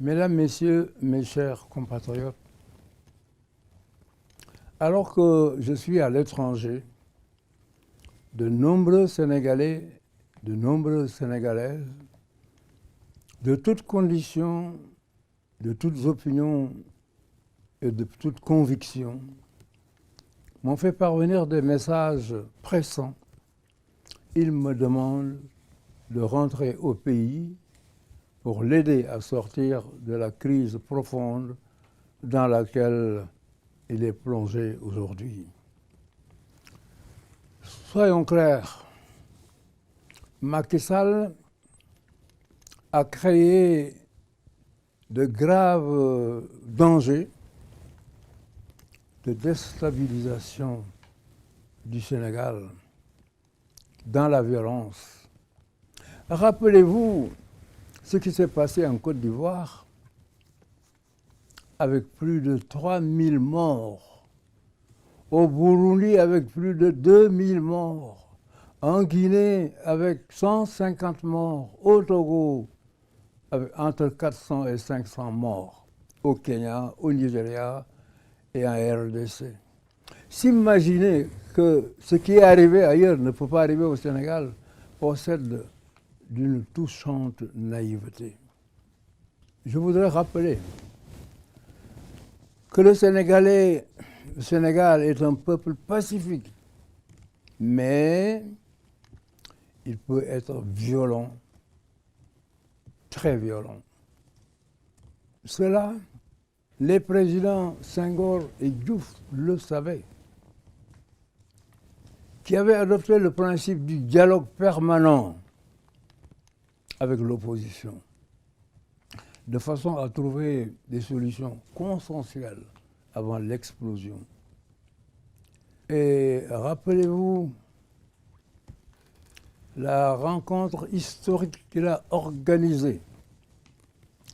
Mesdames, Messieurs, mes chers compatriotes, alors que je suis à l'étranger, de nombreux Sénégalais, de nombreuses Sénégalaises, de toutes conditions, de toutes opinions et de toutes convictions, m'ont fait parvenir des messages pressants. Ils me demandent de rentrer au pays pour l'aider à sortir de la crise profonde dans laquelle il est plongé aujourd'hui. Soyons clairs, Macky Sall a créé de graves dangers de déstabilisation du Sénégal dans la violence. Rappelez-vous ce qui s'est passé en Côte d'Ivoire avec plus de 3000 morts, au Burundi avec plus de 2000 morts, en Guinée avec 150 morts, au Togo avec entre 400 et 500 morts, au Kenya, au Nigeria et en RDC. S'imaginer que ce qui est arrivé ailleurs ne peut pas arriver au Sénégal possède d'une touchante naïveté. Je voudrais rappeler que le Sénégal est un peuple pacifique, mais il peut être violent, très violent. Cela, les présidents Senghor et Diouf le savaient, qui avaient adopté le principe du dialogue permanent avec l'opposition, de façon à trouver des solutions consensuelles avant l'explosion. Et rappelez-vous la rencontre historique qu'il a organisée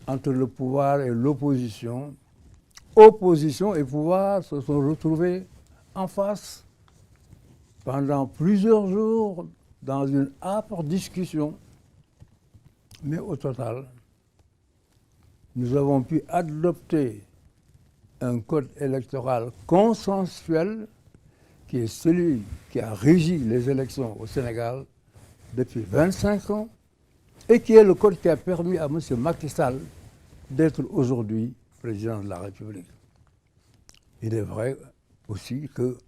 entre le pouvoir et l'opposition. Opposition et pouvoir se sont retrouvés en face pendant plusieurs jours dans une âpre discussion. Mais au total, nous avons pu adopter un code électoral consensuel qui est celui qui a régi les élections au Sénégal depuis 25 ans et qui est le code qui a permis à M. Macky Sall d'être aujourd'hui président de la République. Il est vrai aussi que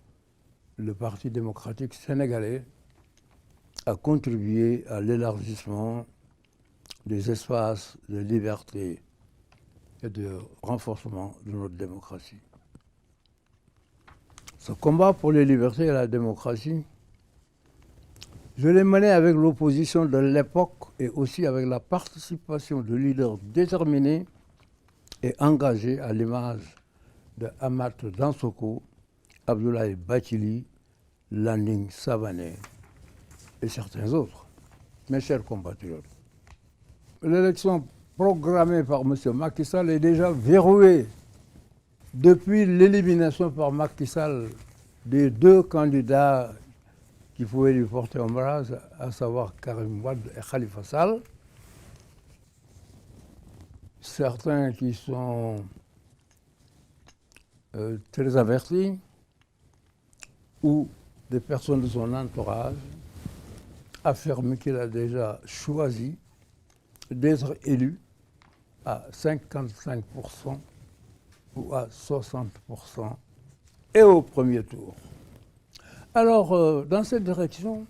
le Parti démocratique sénégalais a contribué à l'élargissement des espaces de liberté et de renforcement de notre démocratie. Ce combat pour les libertés et la démocratie, je l'ai mené avec l'opposition de l'époque et aussi avec la participation de leaders déterminés et engagés à l'image de Amath Dansokho, Abdoulaye Bathily, Landing Savané et certains autres. Mes chers compatriotes, l'élection programmée par M. Macky Sall est déjà verrouillée depuis l'élimination par Macky Sall des deux candidats qui pouvaient lui porter ombrage, à savoir Karim Wade et Khalifa Sall. Certains qui sont très avertis ou des personnes de son entourage affirment qu'il a déjà choisi d'être élu à 55% ou à 60% et au premier tour. Alors, dans cette direction,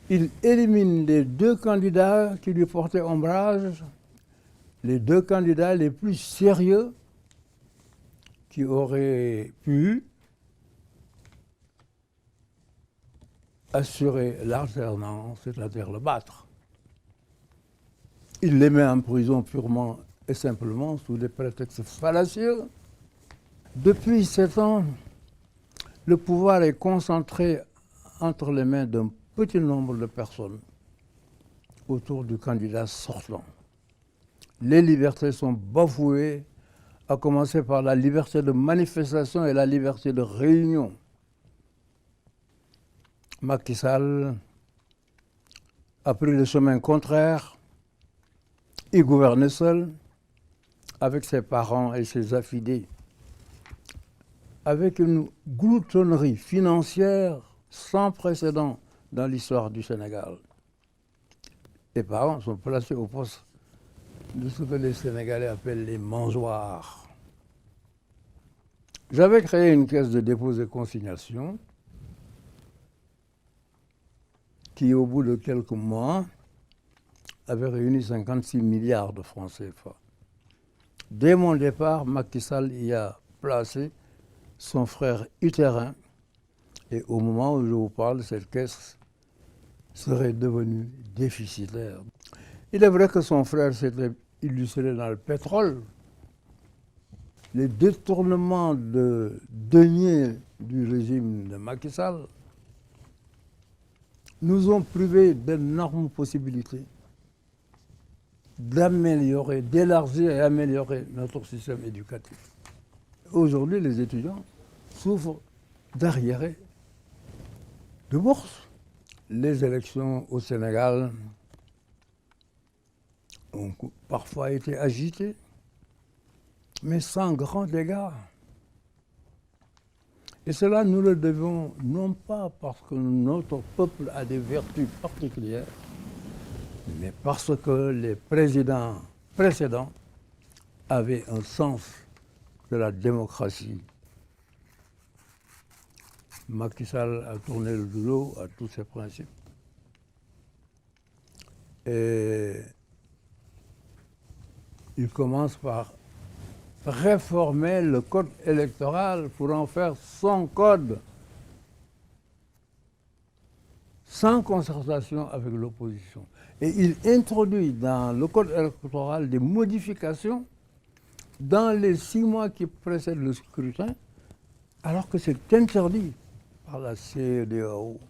il élimine les deux candidats qui lui portaient ombrage, les deux candidats les plus sérieux qui auraient pu assurer l'alternance, c'est-à-dire le battre. Il les met en prison purement et simplement sous des prétextes fallacieux. Depuis 7 ans, le pouvoir est concentré entre les mains d'un petit nombre de personnes autour du candidat sortant. Les libertés sont bafouées, à commencer par la liberté de manifestation et la liberté de réunion. Macky Sall a pris le chemin contraire. Il gouvernait seul, avec ses parents et ses affidés, avec une gloutonnerie financière sans précédent dans l'histoire du Sénégal. Les parents sont placés au poste de ce que les Sénégalais appellent les mangeoires. J'avais créé une caisse de dépôt et consignation qui, au bout de quelques mois, avait réuni 56 milliards de francs CFA. Dès mon départ, Macky Sall y a placé son frère utérin et au moment où je vous parle, cette caisse serait devenue déficitaire. Il est vrai que son frère s'était illustré dans le pétrole. Les détournements de deniers du régime de Macky Sall nous ont privés d'énormes possibilités d'améliorer, d'élargir et améliorer notre système éducatif. Aujourd'hui, les étudiants souffrent d'arriérés de bourse. Les élections au Sénégal ont parfois été agitées, mais sans grand dégât. Et cela, nous le devons non pas parce que notre peuple a des vertus particulières, mais parce que les présidents précédents avaient un sens de la démocratie. Macky Sall a tourné le dos à tous ces principes. Et il commence par réformer le code électoral pour en faire son code, sans concertation avec l'opposition. Et il introduit dans le code électoral des modifications dans les 6 mois qui précèdent le scrutin, alors que c'est interdit par la CEDEAO.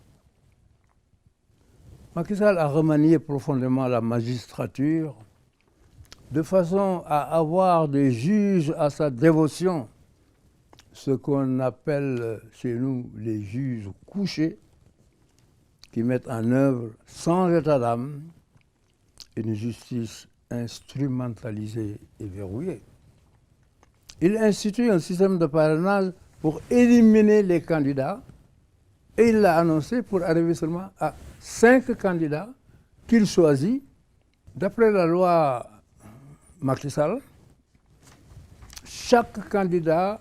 Macky Sall a remanié profondément la magistrature de façon à avoir des juges à sa dévotion, ce qu'on appelle chez nous les juges couchés, qui mettent en œuvre sans état d'âme une justice instrumentalisée et verrouillée. Il institue un système de parrainage pour éliminer les candidats et il l'a annoncé pour arriver seulement à 5 candidats qu'il choisit. D'après la loi Macky Sall, chaque candidat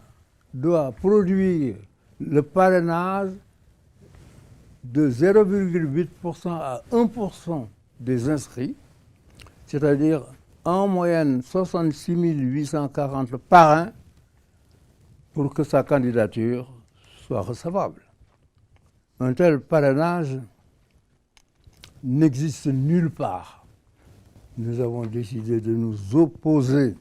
doit produire le parrainage de 0,8% à 1% des inscrits, c'est-à-dire en moyenne 66 840 parrains pour que sa candidature soit recevable. Un tel parrainage n'existe nulle part. Nous avons décidé de nous opposer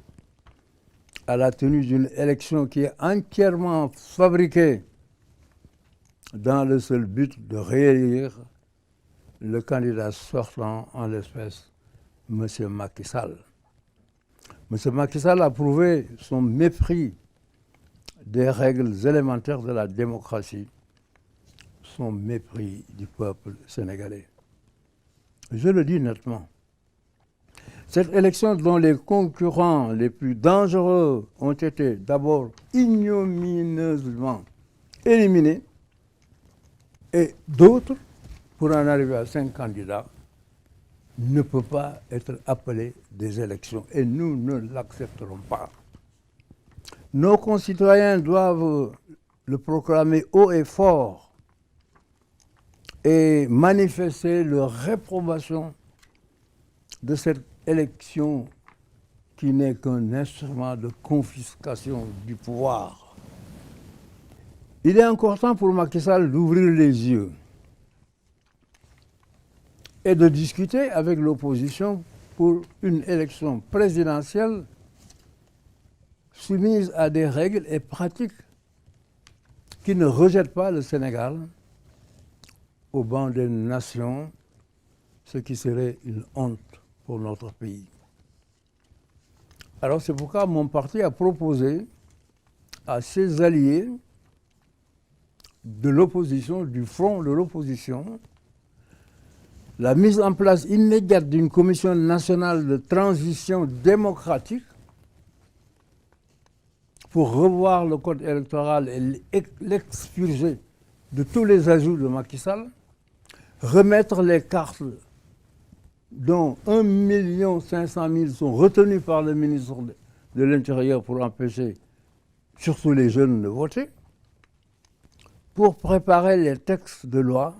à la tenue d'une élection qui est entièrement fabriquée dans le seul but de réélire le candidat sortant, en l'espèce, M. Macky Sall. M. Macky Sall a prouvé son mépris des règles élémentaires de la démocratie, son mépris du peuple sénégalais. Je le dis nettement. Cette élection dont les concurrents les plus dangereux ont été d'abord ignominieusement éliminés et d'autres, pour en arriver à 5 candidats, ne peut pas être appelée des élections et nous ne l'accepterons pas. Nos concitoyens doivent le proclamer haut et fort et manifester leur réprobation de cette élection qui n'est qu'un instrument de confiscation du pouvoir. Il est encore temps pour Macky Sall d'ouvrir les yeux et de discuter avec l'opposition pour une élection présidentielle soumise à des règles et pratiques qui ne rejettent pas le Sénégal au banc des nations, ce qui serait une honte pour notre pays. Alors c'est pourquoi mon parti a proposé à ses alliés de l'opposition, du front de l'opposition, la mise en place immédiate d'une commission nationale de transition démocratique pour revoir le code électoral et l'expurger de tous les ajouts de Macky Sall, remettre les cartes dont 1 500 000 sont retenues par le ministre de l'Intérieur pour empêcher surtout les jeunes de voter, pour préparer les textes de loi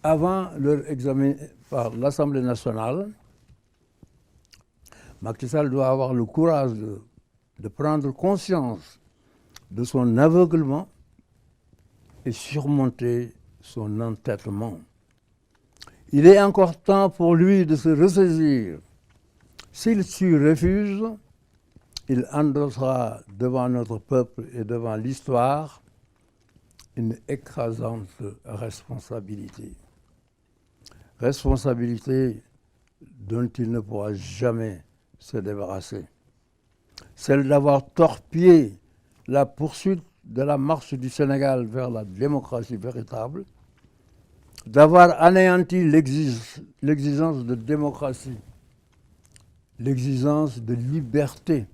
avant leur examen par l'Assemblée nationale. Macky Sall doit avoir le courage de prendre conscience de son aveuglement et surmonter son entêtement. Il est encore temps pour lui de se ressaisir. S'il s'y refuse, il endossera devant notre peuple et devant l'histoire une écrasante responsabilité. Responsabilité dont il ne pourra jamais se débarrasser. Celle d'avoir torpillé la poursuite de la marche du Sénégal vers la démocratie véritable, d'avoir anéanti l'exigence de démocratie, l'exigence de liberté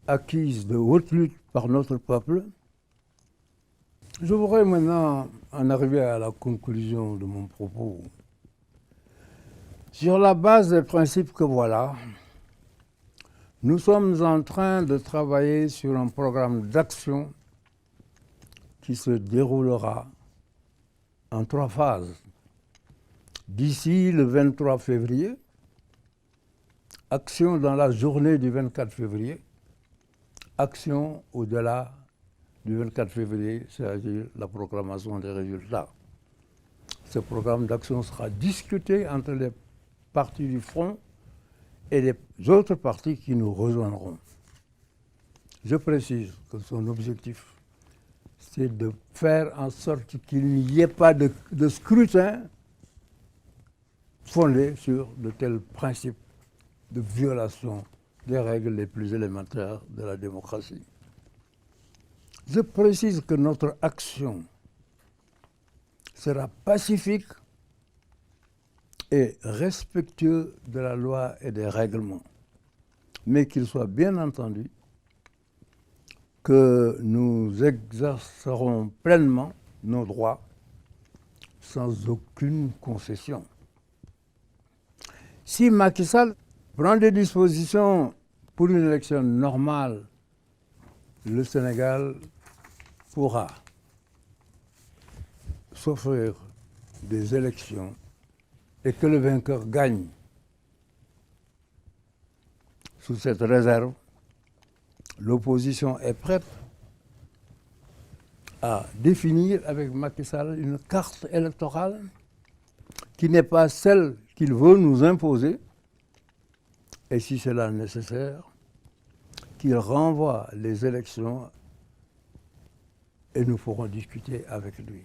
acquise de haute lutte par notre peuple. Je voudrais maintenant en arriver à la conclusion de mon propos. Sur la base des principes que voilà, nous sommes en train de travailler sur un programme d'action qui se déroulera en 3 phases. D'ici le 23 février, action dans la journée du 24 février, action au-delà du 24 février, c'est-à-dire la proclamation des résultats. Ce programme d'action sera discuté entre les partis du Front et les autres partis qui nous rejoindront. Je précise que son objectif, c'est de faire en sorte qu'il n'y ait pas de scrutin fondé sur de tels principes de violation des règles les plus élémentaires de la démocratie. Je précise que notre action sera pacifique et respectueux de la loi et des règlements, mais qu'il soit bien entendu que nous exercerons pleinement nos droits sans aucune concession. Si Macky Sall prend des dispositions pour une élection normale, le Sénégal pourra s'offrir des élections et que le vainqueur gagne. Sous cette réserve, l'opposition est prête à définir avec Macky Sall une carte électorale qui n'est pas celle qu'il veut nous imposer, et si cela est nécessaire, qu'il renvoie les élections et nous pourrons discuter avec lui.